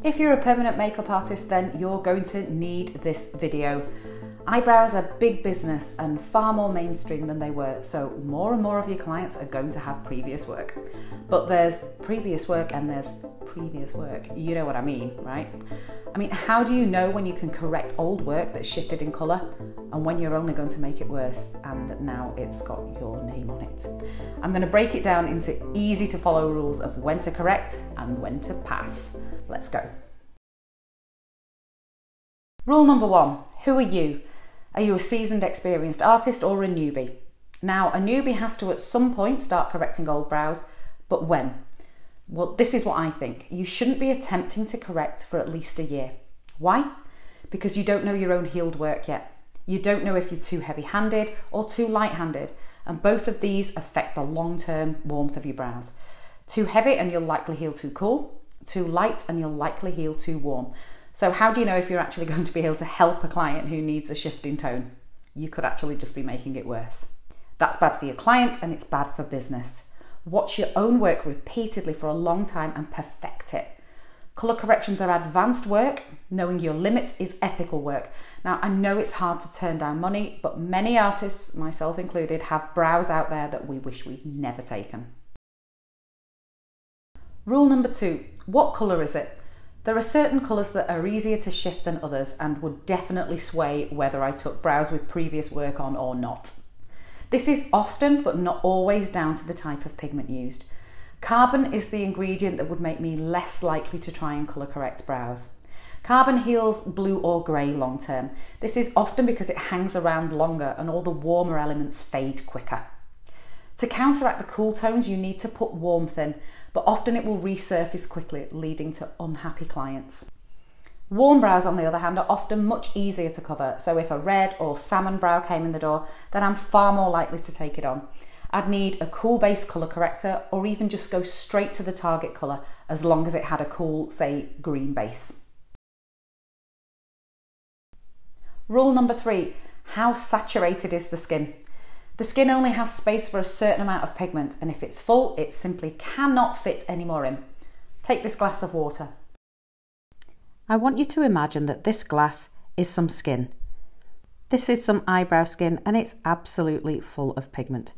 If you're a permanent makeup artist, then you're going to need this video. Eyebrows are big business and far more mainstream than they were, so more and more of your clients are going to have previous work. But there's previous work and there's previous work. You know what I mean, right? I mean, how do you know when you can correct old work that's shifted in colour and when you're only going to make it worse and now it's got your name on it? I'm going to break it down into easy to follow rules of when to correct and when to pass. Let's go. Rule number 1, who are you? Are you a seasoned, experienced artist or a newbie? Now, a newbie has to at some point start correcting old brows, but when? Well, this is what I think. You shouldn't be attempting to correct for at least a year. Why? Because you don't know your own healed work yet. You don't know if you're too heavy-handed or too light-handed, and both of these affect the long-term warmth of your brows. Too heavy and you'll likely heal too cool, too light and you'll likely heal too warm. So how do you know if you're actually going to be able to help a client who needs a shift in tone? You could actually just be making it worse. That's bad for your client and it's bad for business. Watch your own work repeatedly for a long time and perfect it. Colour corrections are advanced work. Knowing your limits is ethical work. Now, I know it's hard to turn down money, but many artists, myself included, have brows out there that we wish we'd never taken. Rule number 2, what colour is it? There are certain colours that are easier to shift than others and would definitely sway whether I took brows with previous work on or not. This is often, but not always, down to the type of pigment used. Carbon is the ingredient that would make me less likely to try and colour correct brows. Carbon heals blue or grey long term. This is often because it hangs around longer and all the warmer elements fade quicker. To counteract the cool tones, you need to put warmth in, but often it will resurface quickly, leading to unhappy clients. Warm brows, on the other hand, are often much easier to cover, so if a red or salmon brow came in the door, then I'm far more likely to take it on. I'd need a cool base colour corrector or even just go straight to the target colour as long as it had a cool, say, green base. Rule number 3, how saturated is the skin? The skin only has space for a certain amount of pigment, and if it's full, it simply cannot fit any more in. Take this glass of water. I want you to imagine that this glass is some skin. This is some eyebrow skin and it's absolutely full of pigment.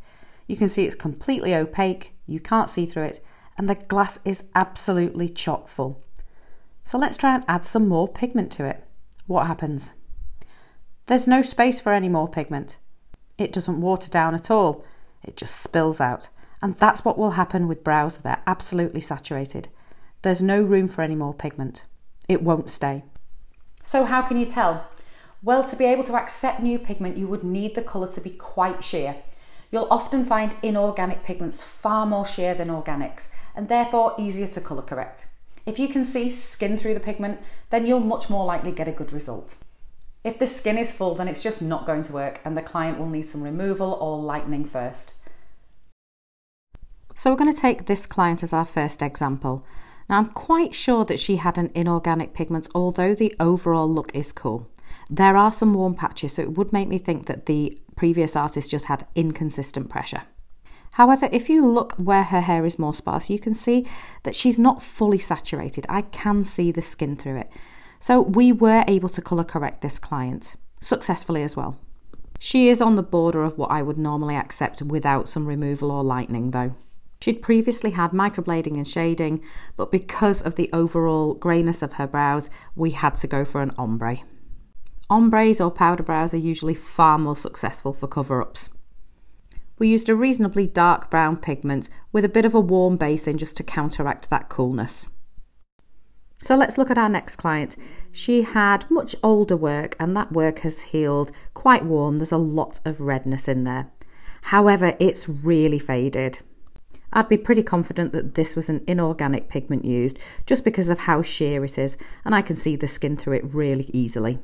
You can see it's completely opaque, you can't see through it, and the glass is absolutely chock full. So let's try and add some more pigment to it. What happens? There's no space for any more pigment. It doesn't water down at all. It just spills out. And that's what will happen with brows that are absolutely saturated. There's no room for any more pigment. It won't stay. So how can you tell? Well, to be able to accept new pigment, you would need the colour to be quite sheer. You'll often find inorganic pigments far more sheer than organics, and therefore easier to colour correct. If you can see skin through the pigment, then you'll much more likely get a good result. If the skin is full, then it's just not going to work and the client will need some removal or lightening first. So we're going to take this client as our first example. Now, I'm quite sure that she had an inorganic pigment, although the overall look is cool. There are some warm patches, so it would make me think that the previous artist just had inconsistent pressure. However, if you look where her hair is more sparse, you can see that she's not fully saturated. I can see the skin through it. So we were able to colour correct this client, successfully as well. She is on the border of what I would normally accept without some removal or lightening though. She'd previously had microblading and shading, but because of the overall greyness of her brows, we had to go for an ombre. Ombres or powder brows are usually far more successful for cover-ups. We used a reasonably dark brown pigment with a bit of a warm base in just to counteract that coolness. So let's look at our next client. She had much older work and that work has healed quite warm. There's a lot of redness in there. However, it's really faded. I'd be pretty confident that this was an inorganic pigment used just because of how sheer it is, and I can see the skin through it really easily.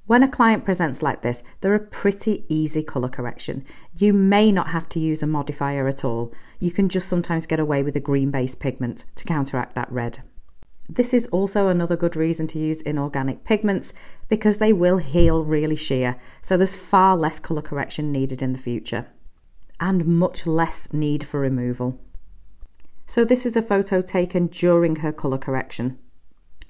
When a client presents like this, they're a pretty easy colour correction. You may not have to use a modifier at all. You can just sometimes get away with a green base pigment to counteract that red. This is also another good reason to use inorganic pigments because they will heal really sheer, so there's far less colour correction needed in the future and much less need for removal. So this is a photo taken during her colour correction.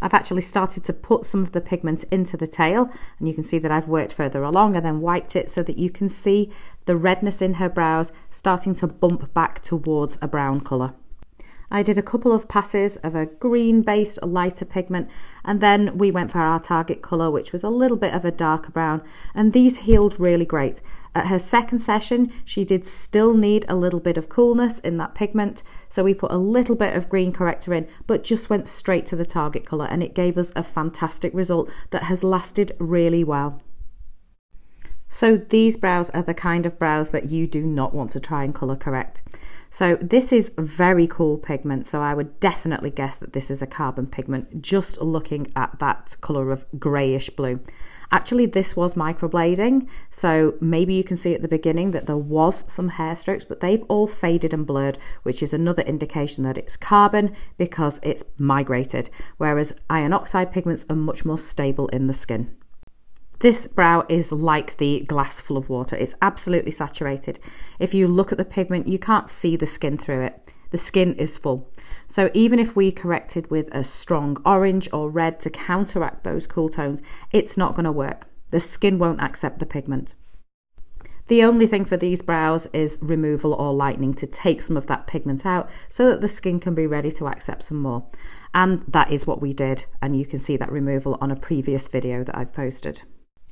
I've actually started to put some of the pigment into the tail, and you can see that I've worked further along and then wiped it so that you can see the redness in her brows starting to bump back towards a brown colour. I did a couple of passes of a green based lighter pigment, and then we went for our target colour, which was a little bit of a darker brown, and these healed really great. At her second session, she did still need a little bit of coolness in that pigment, so we put a little bit of green corrector in, but just went straight to the target colour, and it gave us a fantastic result that has lasted really well. So these brows are the kind of brows that you do not want to try and colour correct. So this is very cool pigment, so I would definitely guess that this is a carbon pigment, just looking at that colour of greyish blue. Actually, this was microblading, so maybe you can see at the beginning that there was some hair strokes, but they've all faded and blurred, which is another indication that it's carbon because it's migrated, whereas iron oxide pigments are much more stable in the skin. This brow is like the glass full of water. It's absolutely saturated. If you look at the pigment, you can't see the skin through it. The skin is full. So even if we corrected with a strong orange or red to counteract those cool tones, it's not going to work. The skin won't accept the pigment. The only thing for these brows is removal or lightening to take some of that pigment out so that the skin can be ready to accept some more. And that is what we did, and you can see that removal on a previous video that I've posted.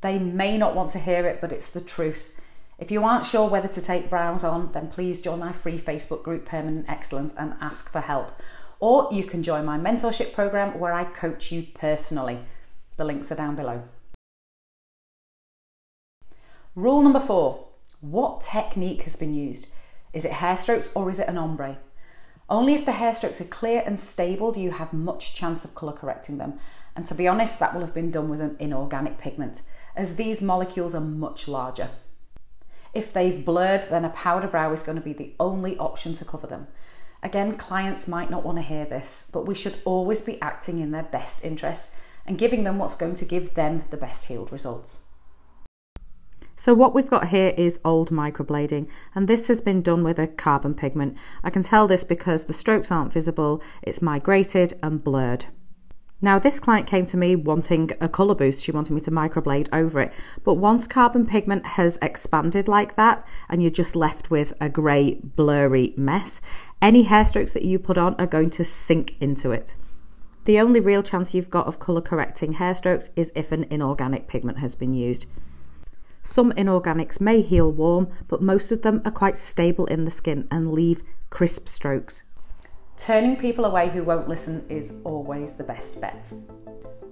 They may not want to hear it, but it's the truth. If you aren't sure whether to take brows on, then please join my free Facebook group Permanent Excellence and ask for help. Or you can join my mentorship program where I coach you personally. The links are down below. Rule number 4. What technique has been used? Is it hair strokes or is it an ombre? Only if the hair strokes are clear and stable do you have much chance of colour correcting them. And to be honest, that will have been done with an inorganic pigment, as these molecules are much larger. If they've blurred, then a powder brow is going to be the only option to cover them. Again, clients might not want to hear this, but we should always be acting in their best interests and giving them what's going to give them the best healed results. So what we've got here is old microblading, and this has been done with a carbon pigment. I can tell this because the strokes aren't visible, it's migrated and blurred. Now this client came to me wanting a colour boost, she wanted me to microblade over it, but once carbon pigment has expanded like that and you're just left with a grey blurry mess, any hair strokes that you put on are going to sink into it. The only real chance you've got of colour correcting hair strokes is if an inorganic pigment has been used. Some inorganics may heal warm, but most of them are quite stable in the skin and leave crisp strokes. Turning people away who won't listen is always the best bet.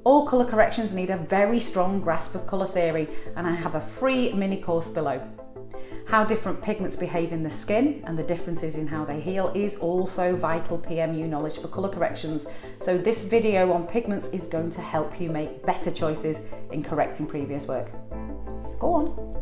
All colour corrections need a very strong grasp of colour theory, and I have a free mini course below. How different pigments behave in the skin and the differences in how they heal is also vital PMU knowledge for colour corrections, so this video on pigments is going to help you make better choices in correcting previous work. Go on.